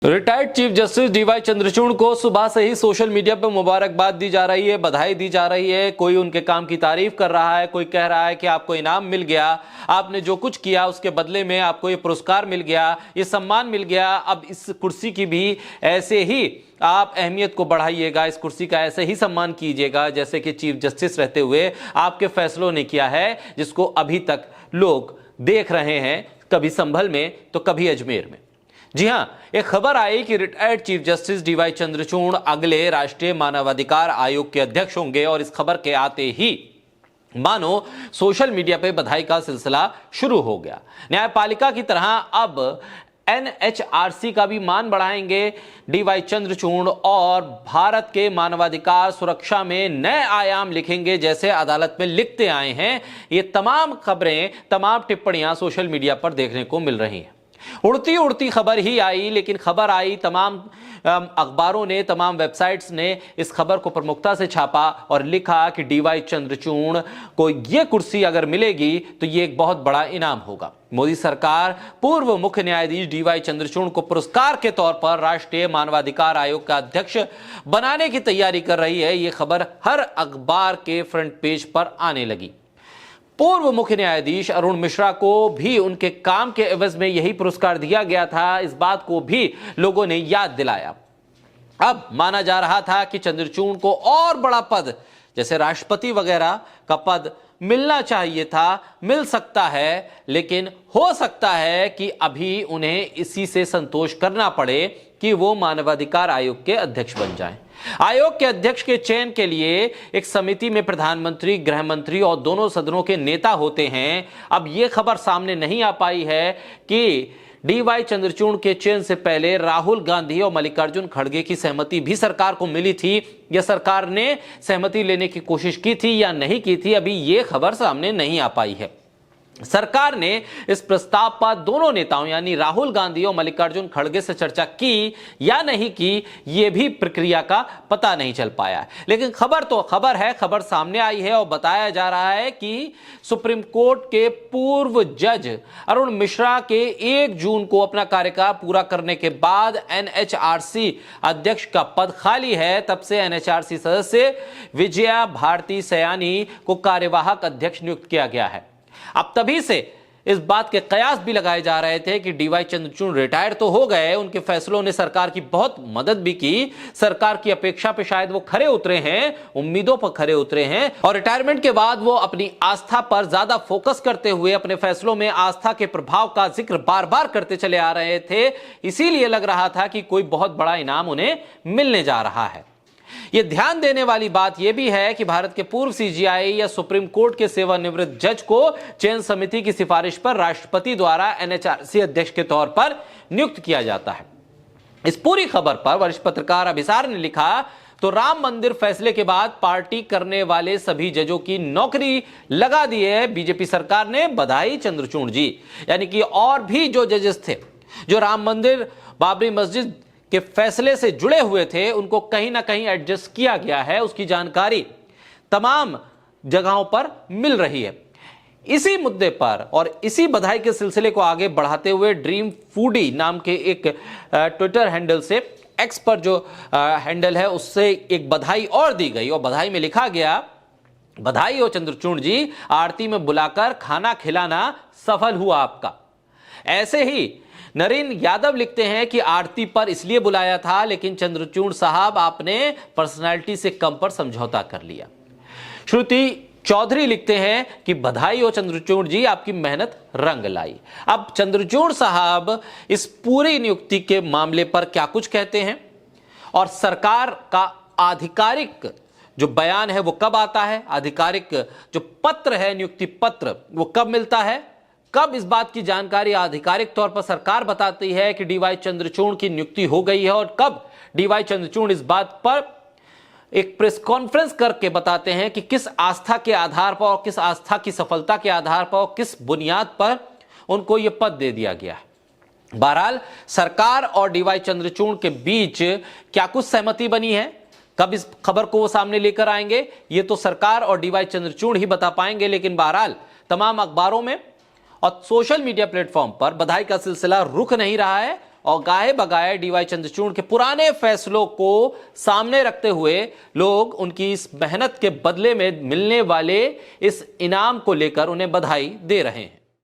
Retired chief justice D Y Chandrachud को सुबह से ही सोशल मीडिया पर मुबारकबाद दी जा रही है, बधाई दी जा रही है। कोई उनके काम की तारीफ कर रहा है, कोई कह रहा है कि आपको इनाम मिल गया, आपने जो कुछ किया उसके बदले में आपको ये पुरस्कार मिल गया, ये सम्मान मिल गया। अब इस कुर्सी की भी ऐसे ही आप अहमियत को बढ़ाइएगा, इस कुर्सी का ऐसे ही सम्मान कीजिएगा जैसे कि चीफ जस्टिस रहते हुए आपके फैसलों ने किया है, जिसको अभी तक लोग देख रहे हैं, कभी संभल में तो कभी अजमेर में। जी हां, एक खबर आई कि retired chief justice D Y Chandrachud अगले राष्ट्रीय मानवाधिकार आयोग के अध्यक्ष होंगे और इस खबर के आते ही मानो सोशल मीडिया पे बधाई का सिलसिला शुरू हो गया। न्यायपालिका की तरह अब एनएचआरसी का भी मान बढ़ाएंगे डीवाई चंद्रचूड़ और भारत के मानवाधिकार सुरक्षा में नए आयाम लिखेंगे जैसे अदालत में लिखते आए हैं। ये तमाम खबरें, तमाम टिप्पणियां सोशल मीडिया पर देखने को मिल रही हैं। उड़ती उड़ती खबर ही आई, लेकिन खबर आई, तमाम अखबारों ने, तमाम वेबसाइट्स ने इस खबर को प्रमुखता से छापा और लिखा कि डीवाई चंद्रचूड़ को यह कुर्सी अगर मिलेगी तो यह एक बहुत बड़ा इनाम होगा। मोदी सरकार पूर्व मुख्य न्यायाधीश डीवाई चंद्रचूड़ को पुरस्कार के तौर पर राष्ट्रीय मानवाधिकार आयोग का अध्यक्ष बनाने की तैयारी कर रही है। यह खबर हर अखबार के फ्रंट पेज पर आने लगी। पूर्व मुख्य न्यायाधीश अरुण मिश्रा को भी उनके काम के एवज में यही पुरस्कार दिया गया था, इस बात को भी लोगों ने याद दिलाया। अब माना जा रहा था कि चंद्रचूड़ को और बड़ा पद जैसे राष्ट्रपति वगैरह का पद मिलना चाहिए था, मिल सकता है, लेकिन हो सकता है कि अभी उन्हें इसी से संतोष करना पड़े कि वो मानवाधिकार आयोग के अध्यक्ष बन जाएं। आयोग के अध्यक्ष के चयन के लिए एक समिति में प्रधानमंत्री, गृह मंत्री और दोनों सदनों के नेता होते हैं। अब यह खबर सामने नहीं आ पाई है कि डीवाई चंद्रचूड़ के चयन से पहले राहुल गांधी और मल्लिकार्जुन खड़गे की सहमति भी सरकार को मिली थी या सरकार ने सहमति लेने की कोशिश की थी या नहीं की थी, अभी यह खबर सामने नहीं आ पाई है। सरकार ने इस प्रस्ताव पर दोनों नेताओं यानी राहुल गांधी और मल्लिकार्जुन खड़गे से चर्चा की या नहीं की, यह भी प्रक्रिया का पता नहीं चल पाया। लेकिन खबर तो खबर है, खबर सामने आई है और बताया जा रहा है कि सुप्रीम कोर्ट के पूर्व जज अरुण मिश्रा के 1 जून को अपना कार्यकाल पूरा करने के बाद एनएचआरसी अध्यक्ष का पद खाली है। तब से एनएचआरसी सदस्य विजया भारती सयानी को कार्यवाहक अध्यक्ष नियुक्त किया गया है। अब तभी से इस बात के कयास भी लगाए जा रहे थे कि डीवाई चंद्रचूड़ रिटायर तो हो गए, उनके फैसलों ने सरकार की बहुत मदद भी की, सरकार की अपेक्षा पे शायद वो खरे उतरे हैं, उम्मीदों पर खरे उतरे हैं और रिटायरमेंट के बाद वो अपनी आस्था पर ज्यादा फोकस करते हुए अपने फैसलों में आस्था के प्रभाव का जिक्र बार बार करते चले आ रहे थे। इसीलिए लग रहा था कि कोई बहुत बड़ा इनाम उन्हें मिलने जा रहा है। यह ध्यान देने वाली बात यह भी है कि भारत के पूर्व सीजीआई या सुप्रीम कोर्ट के सेवानिवृत्त जज को चयन समिति की सिफारिश पर राष्ट्रपति द्वारा एनएचआरसी अध्यक्ष के तौर पर नियुक्त किया जाता है। इस पूरी खबर पर वरिष्ठ पत्रकार अभिसार ने लिखा तो राम मंदिर फैसले के बाद पार्टी करने वाले सभी जजों की नौकरी लगा दी है बीजेपी सरकार ने, बधाई चंद्रचूड़ जी। यानी कि और भी जो जजेस थे जो राम मंदिर, बाबरी मस्जिद के फैसले से जुड़े हुए थे, उनको कहीं ना कहीं एडजस्ट किया गया है, उसकी जानकारी तमाम जगहों पर मिल रही है। इसी मुद्दे पर और इसी बधाई के सिलसिले को आगे बढ़ाते हुए ड्रीम फूडी नाम के एक ट्विटर हैंडल से, एक्स पर जो हैंडल है, उससे एक बधाई और दी गई और बधाई में लिखा गया, बधाई हो चंद्रचूड़ जी, आरती में बुलाकर खाना खिलाना सफल हुआ आपका। ऐसे ही नरेन यादव लिखते हैं कि आरती पर इसलिए बुलाया था, लेकिन चंद्रचूड़ साहब आपने पर्सनालिटी से कम पर समझौता कर लिया। श्रुति चौधरी लिखते हैं कि बधाई हो चंद्रचूड़ जी, आपकी मेहनत रंग लाई। अब चंद्रचूड़ साहब इस पूरी नियुक्ति के मामले पर क्या कुछ कहते हैं और सरकार का आधिकारिक जो बयान है वो कब आता है, आधिकारिक जो पत्र है, नियुक्ति पत्र, वो कब मिलता है, कब इस बात की जानकारी आधिकारिक तौर पर सरकार बताती है कि डीवाई चंद्रचूड़ की नियुक्ति हो गई है और कब डीवाई चंद्रचूड़ इस बात पर एक प्रेस कॉन्फ्रेंस करके बताते हैं कि किस आस्था के आधार पर और किस आस्था की सफलता के आधार पर और किस बुनियाद पर उनको यह पद दे दिया गया है। बहरहाल सरकार और डीवाई चंद्रचूड़ के बीच क्या कुछ सहमति बनी है, कब इस खबर को वो सामने लेकर आएंगे, ये तो सरकार और डीवाई चंद्रचूड़ ही बता पाएंगे। लेकिन बहरहाल तमाम अखबारों में और सोशल मीडिया प्लेटफॉर्म पर बधाई का सिलसिला रुक नहीं रहा है और गाए बगाए डीवाई चंद्रचूड़ के पुराने फैसलों को सामने रखते हुए लोग उनकी इस मेहनत के बदले में मिलने वाले इस इनाम को लेकर उन्हें बधाई दे रहे हैं।